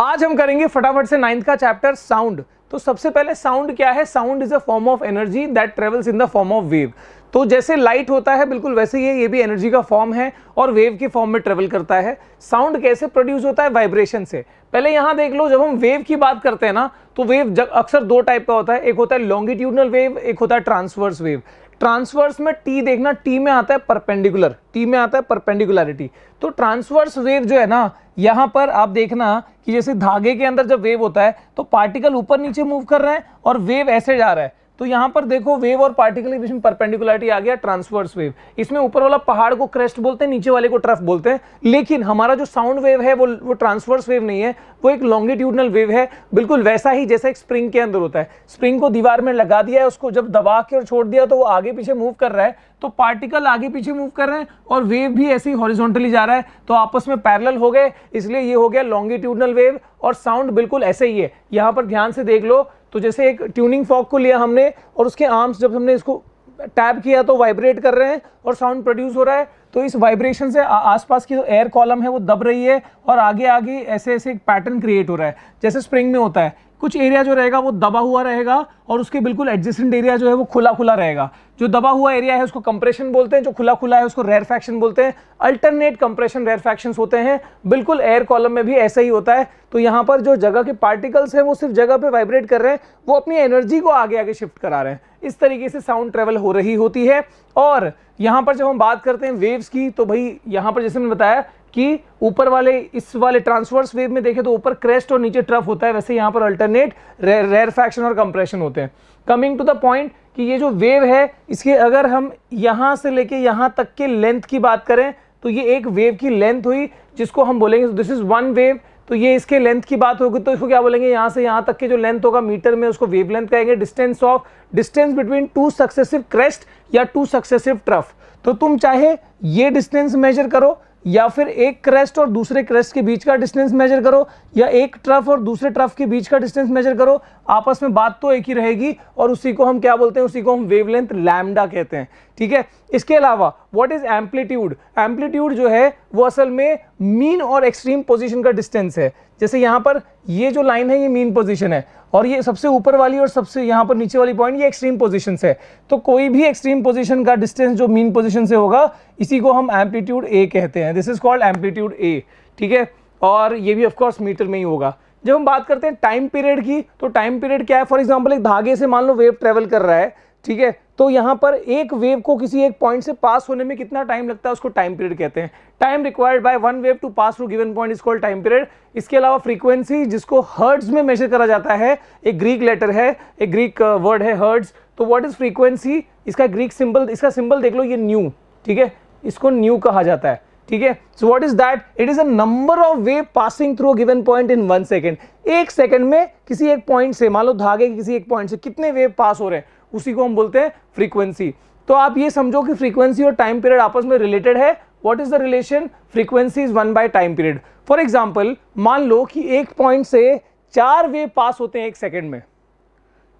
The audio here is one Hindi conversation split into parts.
आज हम करेंगे फटाफट से 9th का चैप्टर साउंड। तो सबसे पहले साउंड क्या है? Sound is a form of energy that travels in the form of wave. तो जैसे लाइट होता है बिल्कुल वैसे ही ये भी एनर्जी का फॉर्म है और वेव के फॉर्म में ट्रेवल करता है। साउंड कैसे प्रोड्यूस होता है? वाइब्रेशन से। पहले यहां देख लो, जब हम वेव की बात करते हैं ना तो वेव अक्सर दो टाइप का होता है, एक होता है लॉन्गिट्यूडनल वेव, एक होता है ट्रांसवर्स वेव। ट्रांसवर्स में टी देखना, टी में आता है परपेंडिकुलर, टी में आता है परपेंडिकुलरिटी। तो ट्रांसवर्स वेव जो है ना, यहां पर आप देखना कि जैसे धागे के अंदर जब वेव होता है तो पार्टिकल ऊपर नीचे मूव कर रहे हैं और वेव ऐसे जा रहा है। तो यहां पर देखो वेव और पार्टिकल के बीच में परपेंडिकुलरिटी आ गया, ट्रांसवर्स वेव। इसमें ऊपर वाला पहाड़ को क्रेस्ट बोलते हैं, नीचे वाले को ट्रफ बोलते हैं। लेकिन हमारा जो साउंड वेव है वो ट्रांसवर्स वेव नहीं है, वो एक लॉन्गिट्यूडनल वेव है, बिल्कुल वैसा ही जैसा एक स्प्रिंग के अंदर होता है। स्प्रिंग को दीवार में लगा दिया है, उसको जब दबा के और छोड़ दिया तो वो आगे पीछे मूव कर रहा है। तो पार्टिकल आगे पीछे मूव कर रहे हैं और वेव भी ऐसे ही हॉरिजॉन्टली जा रहा है, तो आपस में पैरेलल हो गए, इसलिए ये हो गया लॉन्गिट्यूडनल वेव। और साउंड बिल्कुल ऐसे ही है। यहां पर ध्यान से देख लो, तो जैसे एक ट्यूनिंग फॉर्क को लिया हमने और उसके आर्म्स जब हमने इसको टैप किया तो वाइब्रेट कर रहे हैं और साउंड प्रोड्यूस हो रहा है। तो इस वाइब्रेशन से आसपास की जो एयर कॉलम है वो दब रही है और आगे आगे ऐसे ऐसे एक पैटर्न क्रिएट हो रहा है, जैसे स्प्रिंग में होता है। कुछ एरिया जो रहेगा वो दबा हुआ रहेगा और उसके बिल्कुल एडजेसेंट एरिया जो है वो खुला खुला रहेगा। जो दबा हुआ एरिया है उसको कंप्रेशन बोलते हैं, जो खुला खुला है उसको रेरफैक्शन बोलते हैं। अल्टरनेट कंप्रेशन रेरफैक्शंस होते हैं। बिल्कुल एयर कॉलम में भी ऐसा ही होता है। तो यहाँ पर जो जगह के पार्टिकल्स हैं वो सिर्फ जगह पे वाइब्रेट कर रहे हैं, वो अपनी एनर्जी को आगे आगे शिफ्ट करा रहे हैं। इस तरीके से साउंड ट्रेवल हो रही होती है। और यहाँ पर जब हम बात करते हैं वेव्स की, तो भाई यहाँ पर जैसे मैंने बताया कि ऊपर वाले इस वाले ट्रांसवर्स वेव में देखें तो ऊपर क्रेस्ट और नीचे ट्रफ होता है, वैसे यहाँ पर अल्टरनेट रेरफैक्शन और कंप्रेशन होते हैं। कमिंग टू द पॉइंट कि ये जो वेव है इसके अगर हम यहाँ से लेके यहाँ तक के लेंथ की बात करें तो ये एक वेव की लेंथ हुई, जिसको हम बोलेंगे दिस इज वन वेव। तो ये इसके लेंथ की बात होगी तो इसको क्या बोलेंगे? यहाँ से यहाँ तक के जो लेंथ होगा मीटर में उसको वेव लेंथ कहेंगे। Distance between two successive crest या टू सक्सेसिव ट्रफ। तो तुम चाहे ये डिस्टेंस मेजर करो या फिर एक क्रेस्ट और दूसरे क्रेस्ट के बीच का डिस्टेंस मेजर करो या एक ट्रफ और दूसरे ट्रफ के बीच का डिस्टेंस मेजर करो, आपस में बात तो एक ही रहेगी और उसी को हम क्या बोलते हैं? उसी को हम वेवलेंथ लैम्डा कहते हैं। ठीक है। इसके अलावा व्हाट इज एम्पलीट्यूड? एम्पलीट्यूड जो है वो असल में मीन और एक्सट्रीम पोजीशन का डिस्टेंस है। जैसे यहाँ पर ये जो लाइन है ये मीन पोजीशन है और ये सबसे ऊपर वाली और सबसे यहाँ पर नीचे वाली पॉइंट ये एक्सट्रीम पोजीशन है। तो कोई भी एक्सट्रीम पोजीशन का डिस्टेंस जो मीन पोजीशन से होगा इसी को हम एम्पलीट्यूड ए कहते हैं। दिस इज कॉल्ड एम्पलीट्यूड ए। ठीक है। और ये भी ऑफ कोर्स मीटर में ही होगा। जब हम बात करते हैं टाइम पीरियड की, तो टाइम पीरियड क्या है? फॉर एग्जांपल एक धागे से मान लो वेव ट्रेवल कर रहा है, ठीक है, तो यहां पर एक वेव को किसी एक पॉइंट से पास होने में कितना टाइम लगता है उसको टाइम पीरियड कहते हैं। Time required by one wave to pass through given point is called time period. इसके अलावा फ्रीक्वेंसी जिसको हर्ट्ज में मेजर करा जाता है, एक ग्रीक लेटर है, एक ग्रीक वर्ड है हर्ट्ज। तो व्हाट इज फ्रीक्वेंसी? इसका ग्रीक सिंबल, इसका सिंबल देख लो, ये न्यू। ठीक है, इसको न्यू कहा जाता है। ठीक है। So what is that? It is a number of wave passing through a given point in 1 second. एक सेकंड में किसी एक पॉइंट से, मान लो धागे के किसी एक पॉइंट से कितने वेव पास हो रहे हैं, उसी को हम बोलते हैं फ्रीक्वेंसी। तो आप ये समझो कि फ्रीक्वेंसी और टाइम पीरियड आपस में रिलेटेड है। What is the relation? Frequency is 1 by time period. For example मान लो कि एक पॉइंट से 4 वेव पास होते हैं एक सेकंड में,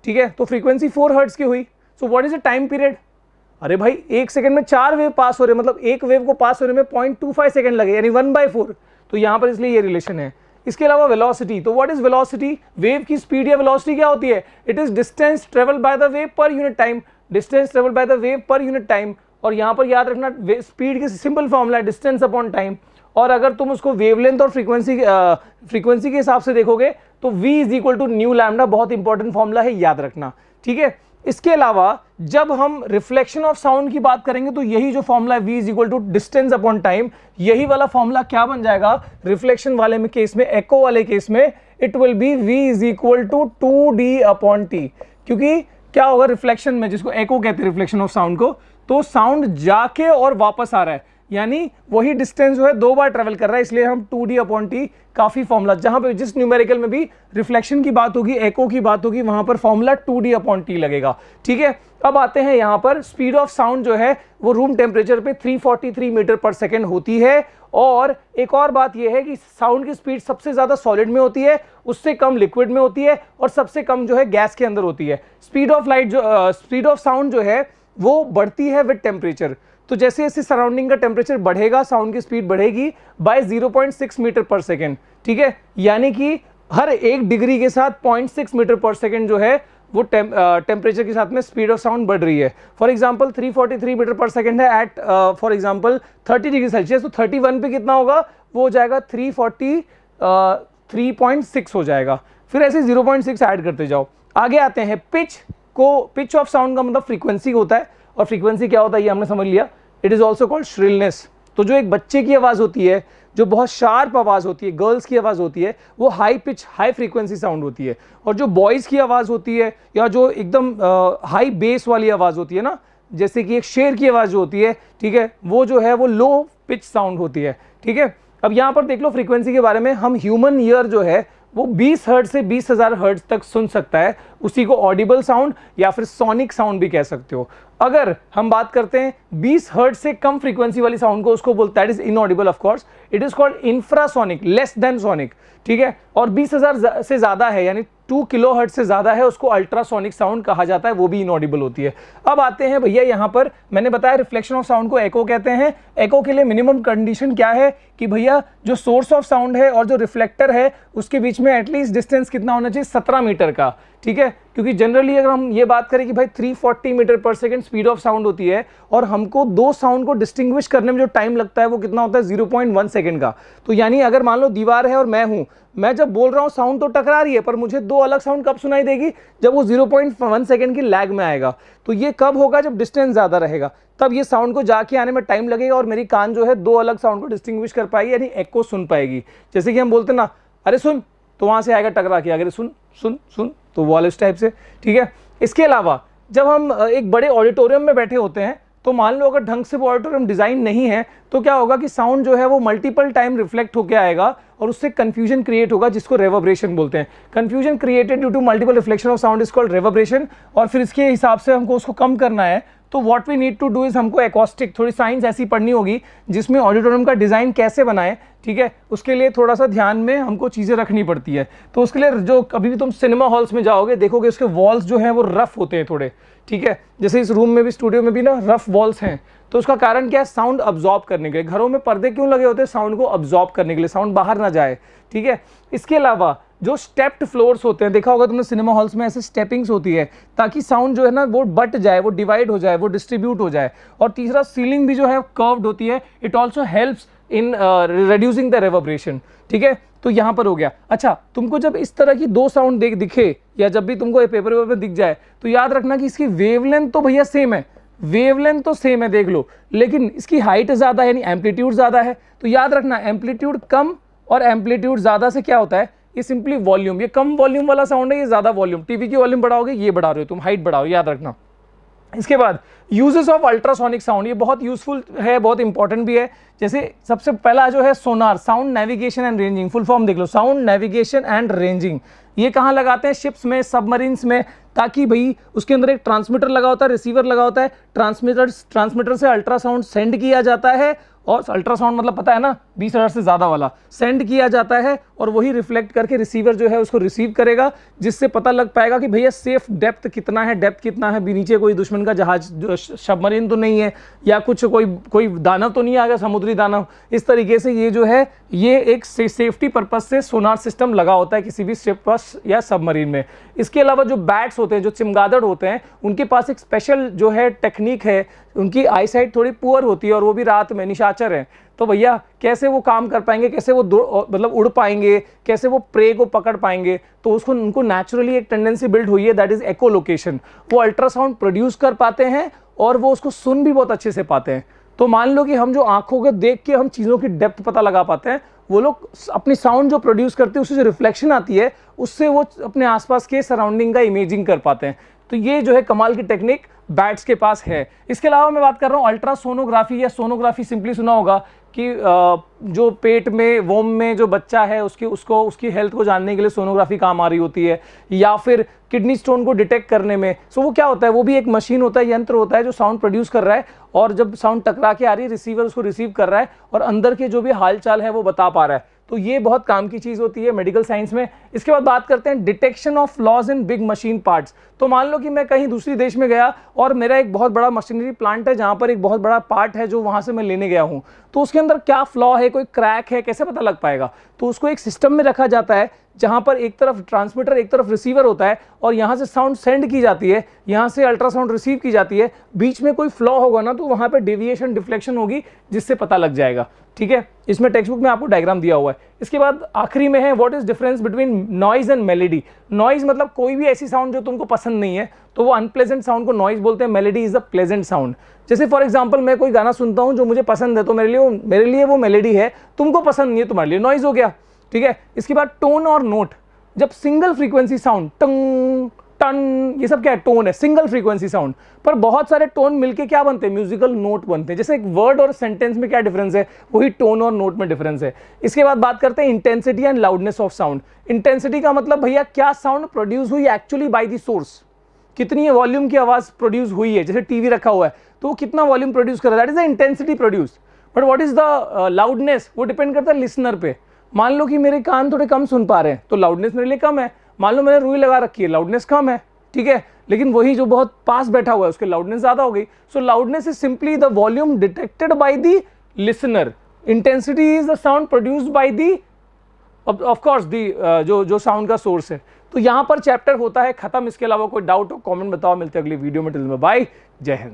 ठीक है, तो फ्रीक्वेंसी 4 हर्ट्ज की हुई। So what is the time period? अरे भाई एक सेकंड में 4 वेव पास हो रहे, मतलब एक वेव को पास होने में 0.25 सेकंड लगे, यानी 1/4। तो यहां पर इसलिए ये रिलेशन है। इसके अलावा वेलोसिटी, तो व्हाट इज वेलोसिटी? वेव की स्पीड या वेलोसिटी क्या होती है? It is distance travel by the wave per unit time. Distance travel by the wave per unit time. और यहां पर याद रखना स्पीड की सिंपल फॉर्मूला है डिस्टेंस अपॉन टाइम। और अगर तुम उसको वेवलेंथ और फ्रीक्वेंसी के हिसाब से देखोगे तो v is equal to nu lambda, बहुत इंपॉर्टेंट फॉर्मूला है, याद रखना। ठीक है। इसके अलावा जब हम रिफ्लेक्शन ऑफ साउंड की बात करेंगे तो यही जो formula v is equal to distance upon time, यही वाला फॉर्मूला क्या बन जाएगा रिफ्लेक्शन वाले में केस में, एको वाले केस में? It will be v is equal to 2d upon t। क्योंकि क्या होगा रिफ्लेक्शन में, जिसको एको कहते हैं रिफ्लेक्शन ऑफ साउंड को, तो साउंड जाके और वापस आ रहा है, यानी वही डिस्टेंस जो है 2 बार ट्रेवल कर रहा है, इसलिए हम 2d अपॉन टी काफी फॉर्मूला, जहां पे जिस न्यूमेरिकल में भी रिफ्लेक्शन की बात होगी, एको की बात होगी, वहां पर फॉर्मूला 2d अपॉन टी लगेगा। ठीक है। अब आते हैं यहां पर स्पीड ऑफ साउंड जो है वो रूम टेम्परेचर पे 343 मीटर पर सेकेंड होती है। और एक और बात यह है कि साउंड की स्पीड सबसे ज्यादा सॉलिड में होती है, उससे कम लिक्विड में होती है और सबसे कम जो है गैस के अंदर होती है। स्पीड ऑफ साउंड जो है वो बढ़ती है विद टेम्परेचर। तो जैसे जैसे सराउंडिंग का टेम्परेचर बढ़ेगा साउंड की स्पीड बढ़ेगी बाय 0.6 मीटर पर सेकेंड। ठीक है, यानी कि हर 1 डिग्री के साथ 0.6 मीटर पर सेकेंड जो है वो टेम्परेचर के साथ में स्पीड ऑफ साउंड बढ़ रही है। For example 343 metre per second है at for example 30 degree Celsius, तो 31 पे कितना होगा, वो हो जाएगा 343.6 हो जाएगा। फिर ऐसे 0.6 ऐड करते जाओ। आगे आते हैं पिच ऑफ साउंड का मतलब फ्रीक्वेंसी होता है, और फ्रीक्वेंसी क्या होता है ये हमने समझ लिया। It is also called shrillness. तो जो एक बच्चे की आवाज़ होती है, जो बहुत शार्प आवाज़ होती है, गर्ल्स की आवाज़ होती है, वो high pitch high frequency sound होती है। और जो बॉयज़ की आवाज़ होती है, या जो एकदम हाई बेस वाली आवाज़ होती है ना, जैसे कि एक शेर की आवाज़ जो होती है, ठीक है, वो जो है वो लो पिच साउंड होती है। ठीक है, अब यहाँ पर देख लो फ्रीक्वेंसी के बारे में। हम ह्यूमन ईयर जो है वो 20 हर्ट्ज से 20,000 हर्ट्ज तक सुन सकता है, उसी को ऑडिबल साउंड या फिर सोनिक साउंड भी कह सकते हो। अगर हम बात करते हैं 20 हर्ट्ज से कम फ्रीक्वेंसी वाली साउंड को, उसको बोलता है, that is inaudible of course, it is called infrasonic, less than sonic. ठीक है, और 20,000 से ज्यादा है यानी 2 किलोहर्ट्ज से ज्यादा है, उसको अल्ट्रासोनिक साउंड कहा जाता है, वो भी इनऑडिबल होती है। अब आते हैं भैया यहाँ पर, मैंने बताया रिफ्लेक्शन ऑफ साउंड को एको कहते हैं। एको के लिए मिनिमम कंडीशन क्या है कि भैया जो सोर्स ऑफ साउंड है और जो रिफ्लेक्टर है उसके बीच में एटलीस्ट डिस्टेंस कितना होना चाहिए, 17 मीटर का। ठीक है, क्योंकि जनरली अगर हम ये बात करें कि भाई 340 metre per second speed of sound होती है, और हमको दो साउंड को डिस्टिंग्विश करने में जो टाइम लगता है वो कितना होता है, 0.1 सेकेंड का। तो यानी अगर मान लो दीवार है और मैं हूं, मैं जब बोल रहा हूं साउंड तो टकरा रही है, पर मुझे दो अलग साउंड कब सुनाई देगी, जब वो 0.1 सेकेंड की लैग में आएगा। तो ये कब होगा, जब डिस्टेंस ज्यादा रहेगा, तब ये साउंड को जाके आने में टाइम लगेगा, और मेरी कान जो है दो अलग साउंड को डिस्टिंग्विश कर पाएगी, यानी एको सुन पाएगी। जैसे कि हम बोलते ना, अरे सुन, तो वहां से आएगा टकरा के, अगर सुन सुन सुन, तो वो वाले इस टाइप से। ठीक है, इसके अलावा जब हम एक बड़े ऑडिटोरियम में बैठे होते हैं, तो मान लो अगर ढंग से वो ऑडिटोरियम डिजाइन नहीं है, तो क्या होगा कि साउंड जो है वो मल्टीपल टाइम रिफ्लेक्ट होकर आएगा, और उससे कंफ्यूजन क्रिएट होगा, जिसको रेवर्बरेशन बोलते हैं। Confusion created due to multiple reflection of sound is called reverberation. और फिर इसके हिसाब से हमको उसको कम करना है, तो what we need to do is, हमको एकॉस्टिक थोड़ी साइंस ऐसी पढ़नी होगी जिसमें ऑडिटोरियम का डिजाइन कैसे बनाए। ठीक है, उसके लिए थोड़ा सा ध्यान में हमको चीजें रखनी पड़ती है। तो उसके लिए जो कभी भी तुम सिनेमा हॉल्स में जाओगे, देखोगे उसके वॉल्स जो हैं वो रफ होते हैं थोड़े। ठीक है, जैसे इस रूम में भी, स्टूडियो में भी ना रफ वॉल्स हैं, तो उसका कारण क्या है, साउंड अब्जॉर्ब करने के लिए। घरों में पर्दे क्यों लगे होते हैं, साउंड को अब्जॉर्ब करने के लिए, साउंड बाहर ना जाए। ठीक है, इसके अलावा जो स्टेप्ड फ्लोर्स होते हैं, देखा होगा तुमने सिनेमा हॉल्स में ऐसे स्टेपिंग्स होती है, ताकि साउंड जो है ना वो बट जाए, वो डिवाइड हो जाए, वो डिस्ट्रीब्यूट हो जाए। और तीसरा, सीलिंग भी जो है कर्व्ड होती है, it also helps in reducing the reverberation. ठीक है, तो यहां पर हो गया। अच्छा, तुमको जब इस तरह की दो साउंड दिखे, या जब भी तुमको पेपर में दिख जाए, तो याद रखना कि इसकी वेवलेंथ तो भैया सेम है, वेवलेंथ तो सेम है, देख लो, लेकिन इसकी हाइट ज्यादा है, यानी एम्पलीट्यूड ज्यादा है। तो याद रखना, एम्पलीट्यूड कम और एम्पलीट्यूड ज्यादा से क्या होता है, ये सिंपली वॉल्यूम, ये कम वॉल्यूम वाला साउंड है, ये ज्यादा वॉल्यूम। टीवी की वॉल्यूम बढ़ाओगे, ये बढ़ा रहे हो तुम, हाइट बढ़ाओ, याद रखना। इसके बाद यूजेस ऑफ अल्ट्रासोनिक साउंड, ये बहुत यूजफुल है, बहुत इंपॉर्टेंट भी है। जैसे सबसे पहला जो है sonar, sound navigation and ranging, full form देख लो, साउंड नेविगेशन एंड रेंजिंग। ये कहाँ लगाते हैं, शिप्स में, सबमरीन्स में, ताकि भाई उसके अंदर एक ट्रांसमीटर लगा होता है, रिसीवर लगा होता है, ट्रांसमीटर से अल्ट्रासाउंड सेंड किया जाता है, और अल्ट्रासाउंड मतलब पता है ना, 20,000 से ज़्यादा वाला सेंड किया जाता है, और वही रिफ्लेक्ट करके रिसीवर जो है उसको रिसीव करेगा, जिससे पता लग पाएगा कि भैया सेफ डेप्थ कितना है, डेप्थ कितना है, नीचे कोई दुश्मन का जहाज, सबमरीन तो नहीं है, या कुछ कोई दानव तो नहीं आ गया, समुद्री दानव। इस तरीके से ये जो है, ये एक सेफ्टी पर्पज से सोनार सिस्टम लगा होता है किसी भी शिप पर या सबमरीन में। इसके अलावा जो बैट्स होते हैं, जो चमगादड़ होते हैं, उनके पास एक स्पेशल जो है टेक्निक है, उनकी आईसाइट थोड़ी पुअर होती है, और वो भी रात में निशाचर है। तो भैया कैसे वो काम कर पाएंगे, कैसे वो मतलब उड़ पाएंगे, कैसे वो प्रे को पकड़ पाएंगे, तो उसको उनको नेचुरली एक टेंडेंसी बिल्ड हुई है, दैट इज एको लोकेशन। वो अल्ट्रासाउंड प्रोड्यूस कर पाते हैं, और वो उसको सुन भी बहुत अच्छे से पाते हैं। तो मान लो कि हम जो आंखों को देख के हम चीज़ों की डेप्थ पता लगा पाते हैं, वो लोग अपनी साउंड जो प्रोड्यूस करते हैं, उससे जो रिफ्लेक्शन आती है, उससे वो अपने आसपास के सराउंडिंग का इमेजिंग कर पाते हैं। तो ये जो है कमाल की टेक्निक बैट्स के पास है। इसके अलावा मैं बात कर रहा हूँ अल्ट्रासोनोग्राफी, या सोनोग्राफी सिंपली सुना होगा, कि जो पेट में, वोम में जो बच्चा है, उसकी हेल्थ को जानने के लिए सोनोग्राफी काम आ रही होती है, या फिर किडनी स्टोन को डिटेक्ट करने में। सो वो क्या होता है, वो भी एक मशीन होता है, यंत्र होता है, जो साउंड प्रोड्यूस कर रहा है, और जब साउंड टकरा के आ रही है, रिसीवर उसको रिसीव कर रहा है, और अंदर के जो भी हालचाल है वो बता पा रहा है। तो ये बहुत काम की चीज होती है मेडिकल साइंस में। इसके बाद बात करते हैं detection of flaws in big machine parts. तो मान लो कि मैं कहीं दूसरी देश में गया, और मेरा एक बहुत बड़ा मशीनरी प्लांट है, जहां पर एक बहुत बड़ा पार्ट है जो वहां से मैं लेने गया हूं, तो उसके अंदर क्या फ्लॉ है, कोई क्रैक है, कैसे पता लग पाएगा। तो उसको एक सिस्टम में रखा जाता है जहां पर एक तरफ ट्रांसमीटर एक तरफ रिसीवर होता है और यहां से साउंड सेंड की जाती है, यहां से अल्ट्रासाउंड रिसीव की जाती है। बीच में कोई फ्लॉ होगा ना तो वहां पे डेविएशन डिफ्लेक्शन होगी जिससे पता लग जाएगा। ठीक है, इसमें टेक्स्ट बुक में आपको डायग्राम दिया हुआ है। इसके बाद आखिरी में है what is difference between noise and melody. Noise मतलब कोई भी ऐसी साउंड जो तुमको पसंद नहीं है तो वो अनप्लेजेंट साउंड को नॉइज बोलते हैं, melody is a pleasant sound. जैसे फॉर एग्जांपल मैं कोई गाना सुनता हूं जो मुझे पसंद है तो मेरे लिए वो मेलेडी है, तुमको पसंद नहीं है तुम्हारे लिए नॉइज हो गया। ठीक है, इसके बाद टोन और नोट। जब सिंगल फ्रीक्वेंसी साउंड टंग टन ये सब क्या है, टोन है, सिंगल फ्रीक्वेंसी साउंड। पर बहुत सारे टोन मिलके क्या बनते हैं, म्यूजिकल नोट बनते हैं। जैसे एक वर्ड और सेंटेंस में क्या डिफरेंस है, वही टोन और नोट में डिफरेंस है। इसके बाद बात करते हैं intensity and loudness of sound. Intensity का मतलब भैया क्या साउंड प्रोड्यूस हुई एक्चुअली बाय द सोर्स, कितनी वॉल्यूम की आवाज प्रोड्यूस हुई है। जैसे टीवी रखा हुआ है तो वो कितना वॉल्यूम प्रोड्यूस कर रहा है, that is the intensity produce. But what is the loudness, वो डिपेंड करता है लिसनर पे। मान लो कि मेरे कान थोड़े कम सुन पा रहे हैं तो लाउडनेस मेरे लिए कम है। मान लो मैंने रुई लगा रखी है, लाउडनेस कम है। ठीक है, लेकिन वही जो बहुत पास बैठा हुआ है उसके लाउडनेस ज्यादा हो गई। So loudness is simply the volume detected by the listener. Intensity is the sound produced by the of course दी जो साउंड का सोर्स है। तो यहां पर चैप्टर होता है खत्म। इसके अलावा कोई डाउट हो कमेंट बताओ, मिलते हैं अगली वीडियो में। टिल में बाय, जय हिंद।